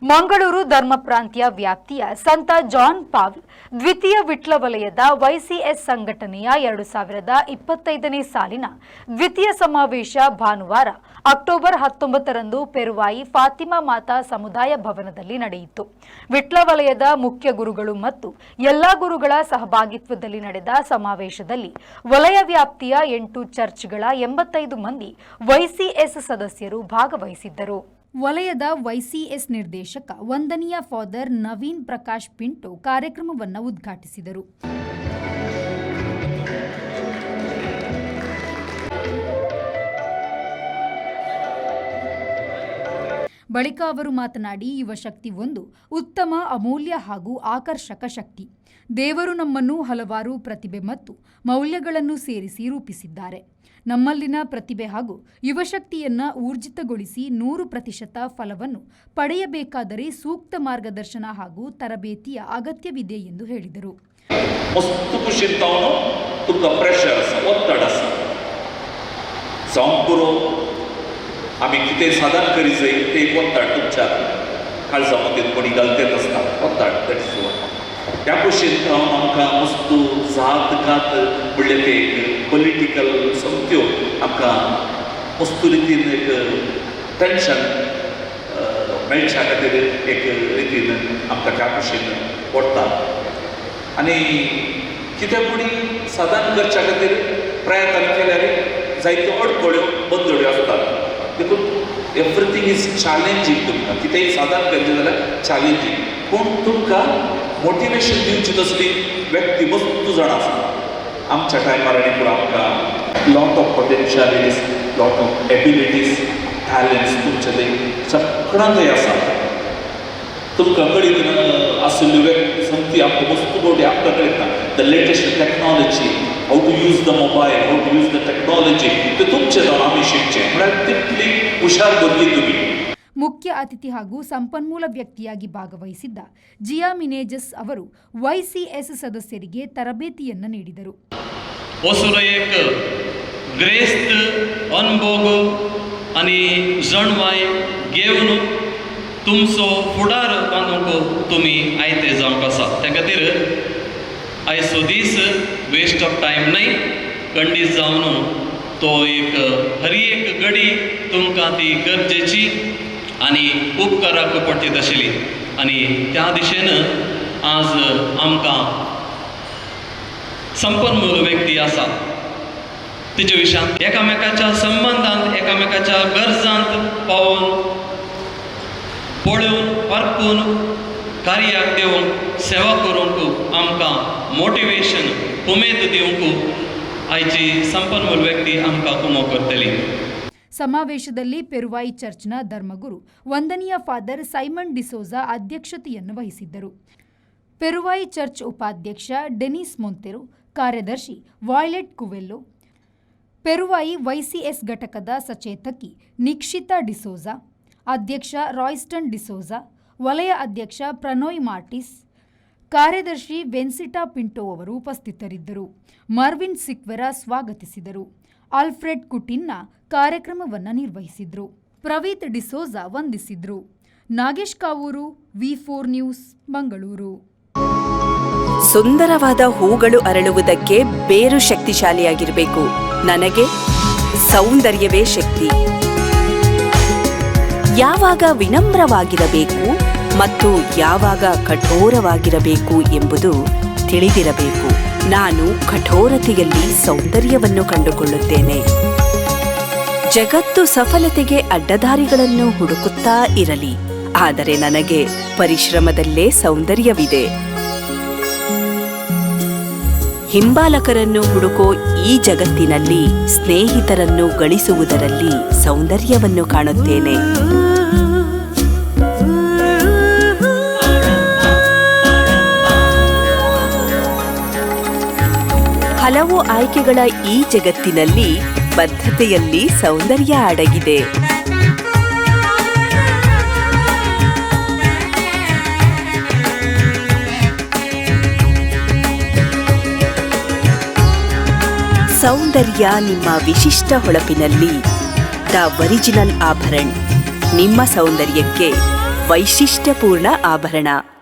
ಮಂಗಳೂರು ಧರ್ಮ ಪ್ರಾಂತ್ಯ ವ್ಯಾಪ್ತಿಯ ಸಂತ ಜಾನ್ ಪಾಲ್ ದ್ವಿತೀಯ ವಿಟ್ಲ ವಲಯದ YCS ಸಂಘಟನೆಯ 2025ನೇ ಸಾಲಿನ ದ್ವಿತೀಯ ಸಮಾವೇಶ ಭಾನುವಾರ ಅಕ್ಟೋಬರ್ 19ರಂದು ಪೆರುವಾಯಿ ಫಾತಿಮಾ ಮಾತಾ ಸಮುದಾಯ ಭವನದಲ್ಲಿ ನಡೆಯಿತು. ವಿಟ್ಲ ವಲಯದ ಮುಖ್ಯ ಗುರುಗಳು ಮತ್ತು ಎಲ್ಲಾ ಗುರುಗಳ ಸಹಭಾಗಿತ್ವದಲ್ಲಿ ನಡೆದ ಸಮಾವೇಶದಲ್ಲಿ ವಲಯ ವ್ಯಾಪ್ತಿಯ 8 ಚರ್ಚ್ಗಳ 85 ಮಂದಿ YCS ಸದಸ್ಯರು ಭಾಗವಹಿಸಿದ್ದರು. ವಲಯದ YCS ನಿರ್ದೇಶಕ ವಂದನೀಯ ಫಾದರ್ ನವೀನ್ ಪ್ರಕಾಶ್ ಪಿಂಟೋ ಕಾರ್ಯಕ್ರಮವನ್ನು ಉದ್ಘಾಟಿಸಿದರು. ಬಳಿಕ ಅವರು ಮಾತನಾಡಿ, ಯುವಶಕ್ತಿ ಒಂದು ಉತ್ತಮ, ಅಮೂಲ್ಯ ಹಾಗೂ ಆಕರ್ಷಕ ಶಕ್ತಿ. ದೇವರು ನಮ್ಮನ್ನು ಹಲವಾರು ಪ್ರತಿಭೆ ಮತ್ತು ಮೌಲ್ಯಗಳನ್ನು ಸೇರಿಸಿ ರೂಪಿಸಿದ್ದಾರೆ. ನಮ್ಮಲ್ಲಿನ ಪ್ರತಿಭೆ ಹಾಗೂ ಯುವಶಕ್ತಿಯನ್ನು ಊರ್ಜಿತಗೊಳಿಸಿ 100% ಫಲವನ್ನು ಪಡೆಯಬೇಕಾದರೆ ಸೂಕ್ತ ಮಾರ್ಗದರ್ಶನ ಹಾಗೂ ತರಬೇತಿಯ ಅಗತ್ಯವಿದೆ ಎಂದು ಹೇಳಿದರು. आम्ही कितें साधन करी जाय ते वताड तुमच्या काळजा मतीन कोणी घालतेत आसता वताड दॅट्स वॉट ह्या भशेन आमकां वस्तू जात घात म्हणले ते पॉलिटिकल समत्यो आमकां वस्तू रितीन एक टेन्शन मेळच्या खातीर एक रितीन आमकां त्या भशेन पडटा आनी कितें कोणी साधन करच्या खातीर प्रयत्न केल्यार जायत्यो अडखळ्यो बंदड्यो आसतात. देखून एवरीथींग इज चॅलेंजींग. तुमकां कितेंय साधन करचें जाल्यार चॅलेंजींग. पूण तुमकां मोटिवेशन दिवची तसली व्यक्ती वस्तू जाण आसा. आमच्या टायमार आनी पूण आमकां lot of potentialities, lot of abilities, talents तुमचे ते सगळां थंय आसा. तुमकां कळीत आशिल्ल्यो व्यक्ती समती आमकां वस्तू गोडी आमकां कळटा. The latest technology, how to use the mobile, how to use the technology, ते तुमचे जावन आमी शिकचें. म्हळ्यार तितली हुशार भुरगीं तुमी. ಮುಖ್ಯ ಅತಿಥಿ ಹಾಗೂ ಸಂಪನ್ಮೂಲ ವ್ಯಕ್ತಿಯಾಗಿ ಭಾಗವಹಿಸಿದ್ದ ಜಿಯಾ ಮಿನೇಜಸ್ ಅವರು YCS ಸದಸ್ಯರಿಗೆ ತರಬೇತಿಯನ್ನು ನೀಡಿದರು. असलो एक ग्रेस्त अनुभव आनी जणवाय घेवन तुमचो फुडार बांदूंक तुमी आयते जावंक आसा. त्या खातीर आयचो दीस वेस्ट ऑफ टायम न्हय, खंडीत जावन तो एक हरी एक घडी तुमकां ती गरजेची आनी उपकाराक पडची आशिल्ली आनी त्या दिशेन आज आमकां संपन्मूल व्यक्ती आसा तिचे विशयान एकामेकाच्या संबंधांत, एकामेकाच्या गरजांत पावून पळोवन परतून कार्याक देवंक, सेवा करूंक आमकां मोटिवेशन, उमेद दिवंक आयची संपन्मूल व्यक्ती आमकां उमो करतली. ಸಮಾವೇಶದಲ್ಲಿ ಪೆರುವಾಯಿ ಚರ್ಚ್ನ ಧರ್ಮಗುರು ವಂದನೀಯ ಫಾದರ್ ಸೈಮನ್ ಡಿಸೋಜಾ ಅಧ್ಯಕ್ಷತೆಯನ್ನು ವಹಿಸಿದ್ದರು. ಪೆರುವಾಯಿ ಚರ್ಚ್ ಉಪಾಧ್ಯಕ್ಷ ಡೆನಿಸ್ ಮೊಂತೆರೋ, ಕಾರ್ಯದರ್ಶಿ ವಾಯ್ಲೆಟ್ ಕುವೆಲ್ಲೋ, ಪೆರುವಾಯಿ YCS ಘಟಕದ ಸಚೇತಕಿ ನಿಕ್ಷಿತಾ ಡಿಸೋಜಾ, ಅಧ್ಯಕ್ಷ ರಾಯ್ಸ್ಟನ್ ಡಿಸೋಜಾ, ವಲಯ ಅಧ್ಯಕ್ಷ ಪ್ರಣೋಯ್ ಮಾರ್ಟಿಸ್, ಕಾರ್ಯದರ್ಶಿ ವೆನ್ಸಿಟಾ ಪಿಂಟೋ ಅವರು ಉಪಸ್ಥಿತರಿದ್ದರು. ಮರ್ವಿನ್ ಸಿಕ್ವೆರಾ ಸ್ವಾಗತಿಸಿದರು. ಆಲ್ಫ್ರೆಡ್ ಕುಟಿನ್ನ ಕಾರ್ಯಕ್ರಮವನ್ನು ನಿರ್ವಹಿಸಿದ್ರು. ಪ್ರವೀತ್ ಡಿಸೋಜಾ ವಂದಿಸಿದ್ರು. Nagesh Kavoor, V4 news, Mangaluru. ಸುಂದರವಾದ ಹೂಗಳು ಅರಳುವುದಕ್ಕೆ ಬೇರು ಶಕ್ತಿಶಾಲಿಯಾಗಿರಬೇಕು. ನನಗೆ ಸೌಂದರ್ಯವೇ ಶಕ್ತಿ. ಯಾವಾಗ ವಿನಮ್ರವಾಗಿರಬೇಕು ಮತ್ತು ಯಾವಾಗ ಕಠೋರವಾಗಿರಬೇಕು ಎಂಬುದು ತಿಳಿದಿರಬೇಕು. ನಾನು ಕಠೋರತೆಯಲ್ಲಿ ಸೌಂದರ್ಯವನ್ನು ಕಂಡುಕೊಳ್ಳುತ್ತೇನೆ. ಜಗತ್ತು ಸಫಲತೆಗೆ ಅಡ್ಡದಾರಿಗಳನ್ನು ಹುಡುಕುತ್ತಾ ಇರಲಿ, ಆದರೆ ನನಗೆ ಪರಿಶ್ರಮದಲ್ಲೇ ಸೌಂದರ್ಯವಿದೆ. ಹಿಂಬಾಲಕರನ್ನು ಹುಡುಕೋ ಈ ಜಗತ್ತಿನಲ್ಲಿ ಸ್ನೇಹಿತರನ್ನು ಗಳಿಸುವುದರಲ್ಲಿ ಸೌಂದರ್ಯವನ್ನು ಕಾಣುತ್ತೇನೆ. ಹಲವು ಆಯ್ಕೆಗಳ ಈ ಜಗತ್ತಿನಲ್ಲಿ ಬದ್ಧತೆಯಲ್ಲಿ ಸೌಂದರ್ಯ ಅಡಗಿದೆ. ಸೌಂದರ್ಯ ನಿಮ್ಮ ವಿಶಿಷ್ಟ ಹೊಳಪಿನಲ್ಲಿ ದ ಒರಿಜಿನಲ್ ಆಭರಣ. ನಿಮ್ಮ ಸೌಂದರ್ಯಕ್ಕೆ ವೈಶಿಷ್ಟ್ಯಪೂರ್ಣ ಆಭರಣ.